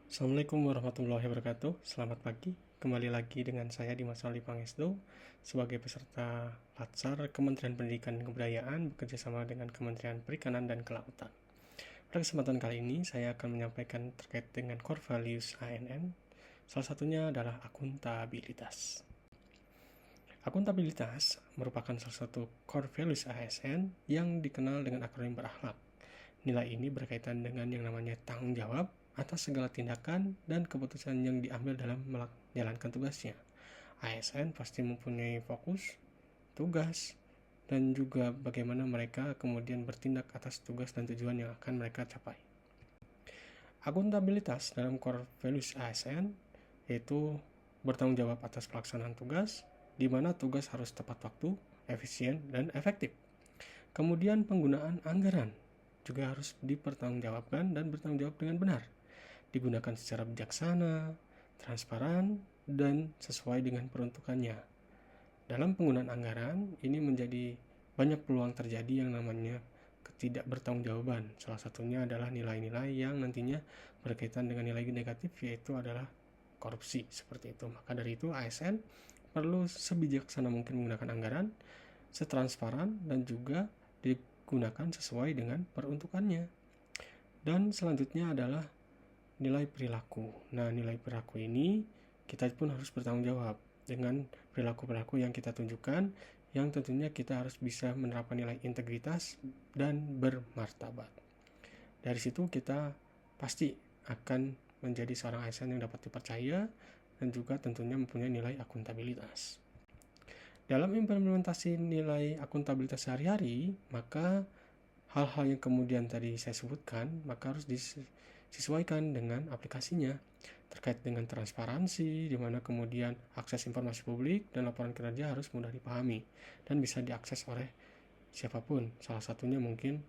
Assalamualaikum warahmatullahi wabarakatuh. Selamat pagi. Kembali lagi dengan saya Dimas Ali Pangestu sebagai peserta Latsar Kementerian Pendidikan dan Kebudayaan bekerjasama dengan Kementerian Perikanan dan Kelautan. Pada kesempatan kali ini saya akan menyampaikan terkait dengan core values ANN. Salah satunya adalah akuntabilitas. Akuntabilitas merupakan salah satu core values ASN yang dikenal dengan akronim berakhlak. Nilai ini berkaitan dengan yang namanya tanggung jawab atas segala tindakan dan keputusan yang diambil dalam menjalankan tugasnya. ASN pasti mempunyai fokus, tugas, dan juga bagaimana mereka kemudian bertindak atas tugas dan tujuan yang akan mereka capai. Akuntabilitas dalam core values ASN yaitu bertanggung jawab atas pelaksanaan tugas, di mana tugas harus tepat waktu, efisien, dan efektif. Kemudian penggunaan anggaran juga harus dipertanggungjawabkan dan bertanggung jawab dengan benar, digunakan secara bijaksana, transparan, dan sesuai dengan peruntukannya. Dalam penggunaan anggaran, ini menjadi banyak peluang terjadi yang namanya ketidakbertanggungjawaban. Salah satunya adalah nilai-nilai yang nantinya berkaitan dengan nilai negatif, yaitu adalah korupsi, seperti itu. Maka dari itu ASN perlu sebijaksana mungkin menggunakan anggaran, setransparan, dan juga digunakan sesuai dengan peruntukannya. Dan selanjutnya adalah nilai perilaku. Nah, nilai perilaku ini kita pun harus bertanggung jawab dengan perilaku-perilaku yang kita tunjukkan, yang tentunya kita harus bisa menerapkan nilai integritas dan bermartabat. Dari situ kita pasti akan menjadi seorang ASN yang dapat dipercaya dan juga tentunya mempunyai nilai akuntabilitas. Dalam implementasi nilai akuntabilitas sehari-hari, maka hal-hal yang kemudian tadi saya sebutkan maka harus disesuaikan dengan aplikasinya, terkait dengan transparansi, di mana kemudian akses informasi publik dan laporan kinerja harus mudah dipahami dan bisa diakses oleh siapapun. Salah satunya mungkin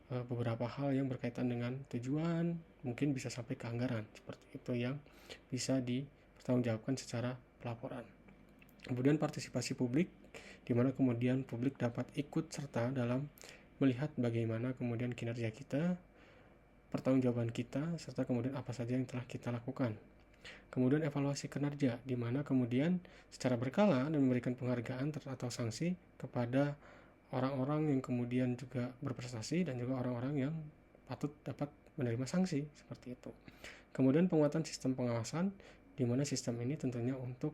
beberapa hal yang berkaitan dengan tujuan, mungkin bisa sampai ke anggaran, seperti itu yang bisa dipertanggungjawabkan secara pelaporan. Kemudian partisipasi publik, di mana kemudian publik dapat ikut serta dalam melihat bagaimana kemudian kinerja kita, pertanggungjawaban kita, serta kemudian apa saja yang telah kita lakukan. Kemudian evaluasi kinerja, di mana kemudian secara berkala dan memberikan penghargaan atau sanksi kepada orang-orang yang kemudian juga berprestasi dan juga orang-orang yang patut dapat menerima sanksi, seperti itu. Kemudian penguatan sistem pengawasan, di mana sistem ini tentunya untuk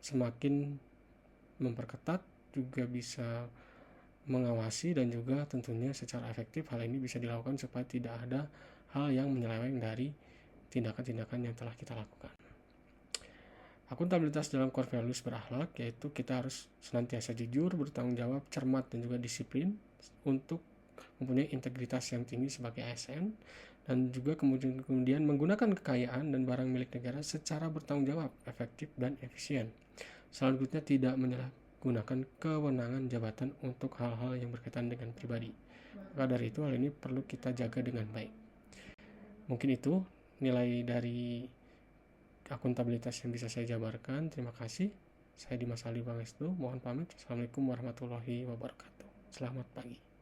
semakin memperketat, juga bisa mengawasi dan juga tentunya secara efektif hal ini bisa dilakukan supaya tidak ada hal yang menyeleweng dari tindakan-tindakan yang telah kita lakukan. Akuntabilitas dalam core values berakhlak, yaitu kita harus senantiasa jujur, bertanggung jawab, cermat, dan juga disiplin untuk mempunyai integritas yang tinggi sebagai ASN, dan juga kemudian menggunakan kekayaan dan barang milik negara secara bertanggung jawab, efektif, dan efisien. Selanjutnya tidak menyalahgunakan kewenangan jabatan untuk hal-hal yang berkaitan dengan pribadi. Maka dari itu hal ini perlu kita jaga dengan baik. Mungkin itu nilai dari akuntabilitas yang bisa saya jabarkan. Terima kasih. Saya Dimas Ali Pangestu. Mohon pamit. Assalamualaikum warahmatullahi wabarakatuh. Selamat pagi.